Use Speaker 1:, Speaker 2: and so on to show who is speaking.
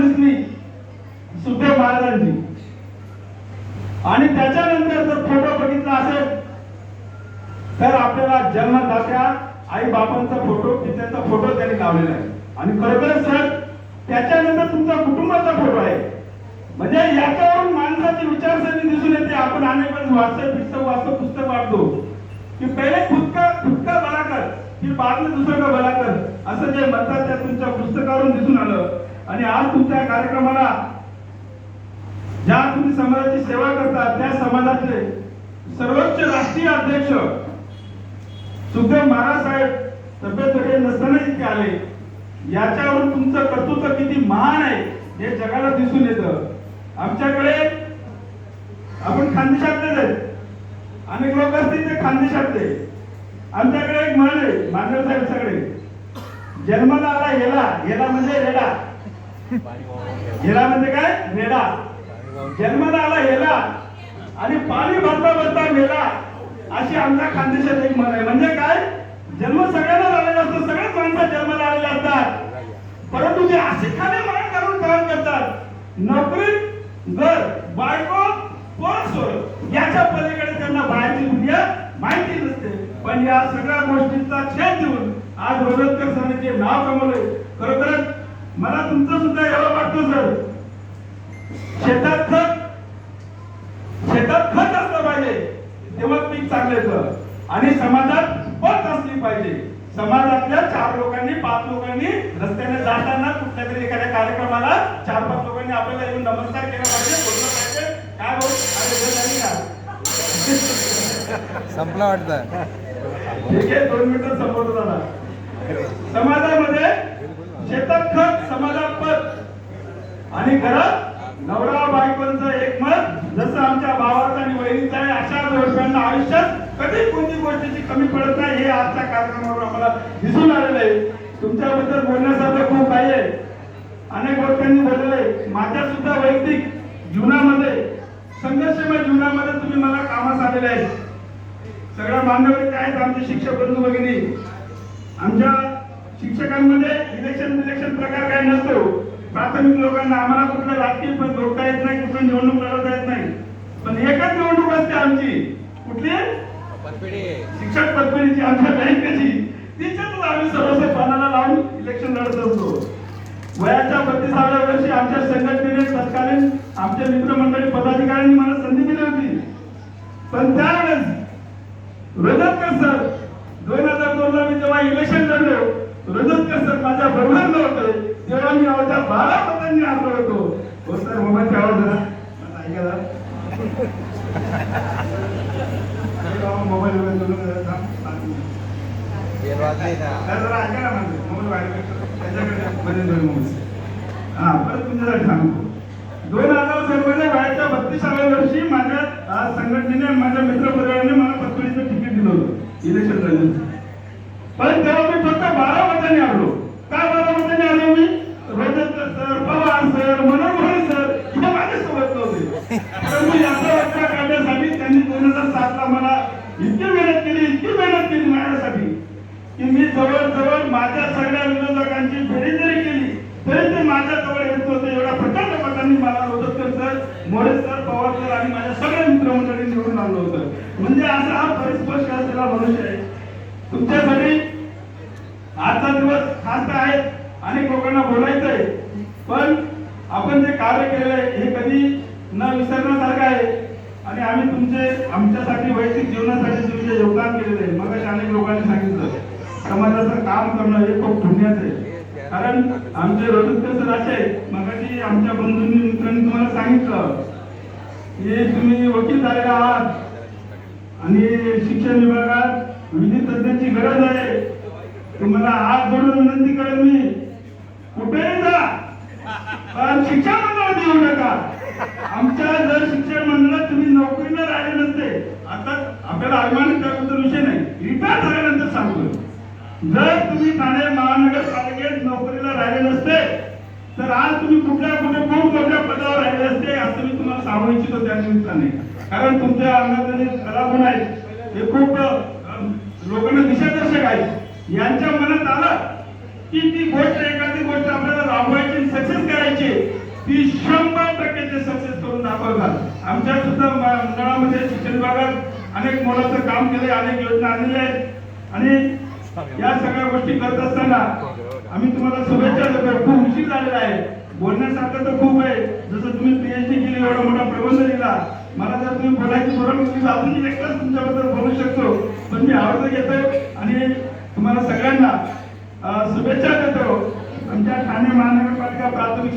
Speaker 1: दिसली सुखदेव महाराजांची. आणि त्याच्यानंतर जर फोटो बघितला असेल तर आपल्याला जन्मदात्या आई बाबांचा फोटो त्याचा फोटो त्यांनी लावलेला आहे. आणि खरोखर सर त्याच्यानंतर तुमचा कुटुंबाचा फोटो आहे. म्हणजे याच्यावरून माणसाची विचारसरणी दिसून येते. आपण अनेक वेळेस वाचतो पुस्तक वाचतो की पहिले खुद का भला कर फिर बाद में दुसरं का भला कर असं जे म्हणतात त्या तुमच्या पुस्तकावरून दिसून आलं. आणि आज तुमच्या कार्यक्रमाला ज्या तुम्ही समाजाची सेवा करता त्या समाजाचे सर्वोच्च राष्ट्रीय अध्यक्ष सुखदेव महाराज साहेब तब्येत वगैरे नसताना इथे आले. याच्यावरून तुमचं कर्तृत्व किती महान आहे हे जगाला दिसून येतं. आमच्याकडे आपण खानदेशातलेच आहेत. अनेक लोक असतील ते खानदेशातले. आमच्याकडे एक म्हण आहे मांडव साहेब सगळे जन्माला आला हेला म्हणजे रेडा. हेला म्हणजे काय रेडा. जन्माला आला हेला आणि पाणी भरता भरता मेला अशी आमच्या खानदेशात एक म्हण आहे. म्हणजे काय जन्म सगळ्यांना आलेला असतो. सगळ्याच माणसं जन्माला आलेले असतात. परंतु जे असे खाणे मान करून काम करतात नोकरी घर बायको पोर याच्या पलीकडे त्यांना बाहेरची दुनिया माहिती नसते. पण या सगळ्या गोष्टींचा छेद देऊन आज रोजगार सरांचे नाव कमवले. खरोखरच मला तुमचं सुद्धा एवढं वाटतं सर शेतात खत असलं पाहिजे तेव्हा पीक चांगलं येतं. आणि समाजात पत असली पाहिजे. समाजातल्या 4 लोकांनी 5 लोकांनी रस्त्याने जाताना कुठल्या तरी एखाद्या कार्यक्रमाला 4-5 लोकांनी आपल्याला येऊन नमस्कार केला पाहिजे बोललं पाहिजे. काय भाऊ
Speaker 2: संपला वाटतं.
Speaker 1: ठीक आहे 2 मिनिटं संपवतो दादा. समाजामध्ये शेतात खत समाजात पत आणि घरात नवरा बायकोंचं एक मत जसं आमच्या भावाचं आणि वहिनीचं आहे. अशा जोडप्यांना आयुष्यात कधी कोणती गोष्टीची कमी पडत नाही हे आजच्या कार्यक्रमावर आम्हाला दिसून आलेलं आहे. तुमच्याबद्दल बोलण्यासारखं खूप काही आहे. अनेक लोकांनी बोललेलं आहे. माझ्या सुद्धा वैयक्तिक जीवनामध्ये संघर्षमय जीवनामध्ये तुम्ही मला कामास आलेले आहे. सगळ्या मान्यवर आहेत आमचे शिक्षक बंधू भगिनी. आमच्या शिक्षकांमध्ये इलेक्शन प्रकार काही नसतो. प्राथमिक लोकांना आम्हाला कुठलं राजकीय पण रोखता येत नाही, कुठलं निवडणूक लढवता येत नाही. पण एकच निवडणूक असते आमची. कुठली शिक्षक पदवीची आमच्या बँकेची. तिच्यातच आम्ही सर्वस्व पानाला लावून इलेक्शन लढत असतो. वयाच्या 32व्या वर्षी आमच्या संघटनेने तत्कालीन आमच्या मित्रमंडळी पदाधिकाऱ्यांनी मला संधी दिली होती. पण त्यावेळेस रजतकर सर 2002 ला मी जेव्हा इलेक्शन लढलो रजतकर सर माझ्या बरोबर नव्हते तेव्हा मी आवाजा 12 मतांनी हरलो होतो. हो सर मोबाईल ठेवा जरा ऐका मोबाईल हा परत तुमच्यासाठी सांगतो. 2004 वयाच्या 32व्या वर्षी माझ्या संघटनेने माझ्या मित्र परिवाराने मला पत्नीचं तिकीट दिलं होतं इलेक्शन लढण्याचं. पण तेव्हा मी फक्त 12 मतांनी आलो. का 12 मतांनी आलो मी? Rajatkar sir Pawar sir Manohar sir हे माझ्यासोबत नव्हते. परंतु याचा रस्ता काढण्यासाठी त्यांनी 2007 ला मला इतकी मेहनत केली माझ्यासाठी की मी जवळ माझ्या सगळ्या विरोधकांची फेरी जरी केली तरी ते माझ्या जवळ येत होते. एवढ्या प्रचंड मतांनी मला Rajatkar sir More sir Pawar sir आणि माझ्या सगळ्या मित्रमंडळी निवडून आणलं होतं. म्हणजे असा हा परिस्पर्श असलेला मनुष्य आहे. तुमच्यासाठी आजचा दिवस खास आहे. अनेक लोकांना बोलायचं आहे पण आपण जे कार्य केलेलं आहे हे कधी न विसरण्यासारखं आहे. आणि आम्ही आमच्यासाठी वैयक्तिक जीवनासाठी तुमचे योगदान केलेलं आहे. मग अनेक लोकांनी सांगितलं समाजाचं काम करणं हे खूप पुण्याचं आहे. कारण आमचे रजतकर सर असे आहेत. मगाशी आमच्या बंधूंनी मित्रांनी तुम्हाला सांगितलं की तुम्ही वकील झालेला आहात आणि शिक्षण विभागात विधी तज्ञांची गरज आहे. तुम्हाला हात जोडून विनंती करेन मी कुठेही जा पण शिक्षण मंडळात येऊ नका. आमच्या जर शिक्षण मंडळात तुम्ही नोकरीला राहिले नसते आता आपल्याला अभिमान त्याबद्दल विषय नाही रिटायर झाल्यानंतर सांगतो. जर तुम्ही ठाणे महानगरपालिकेत नोकरीला राहिले नसते तर आज तुम्ही कुठे खूप मोठ्या पदावर राहिले असते असं मी तुम्हाला सांगू इच्छितो त्या निमित्ताने. कारण तुमच्या अंगात कलागुण आहेत हे खूप लोकांना दिशादर्शक आहेत. यांच्या मनात आलं की ती गोष्ट एखादी गोष्ट आपल्याला राबवायची सक्सेस करायची ती 100% सक्सेस करून दाखवतात. आमच्या सुद्धा मंडळामध्ये शिक्षण विभागात अनेक मोलाचं काम केले, अनेक योजना आणलेल्या आहेत आणि या सगळ्या गोष्टी करत असताना आम्ही तुम्हाला शुभेच्छा देतो. खूप उशीर झालेला आहे, बोलण्यासारखं तर खूप आहे. जसं तुम्ही PhD केली, एवढा मोठा प्रबंध लिहिला, मला जर तुम्ही बोलायची धोरण होती अजून एकटाच तुमच्याबद्दल बोलू शकतो, पण मी आवडतं घेतो आणि तुम्हाला सगळ्यांना शुभेच्छा देतो. आमच्या ठाणे महानगरपालिका प्राथमिक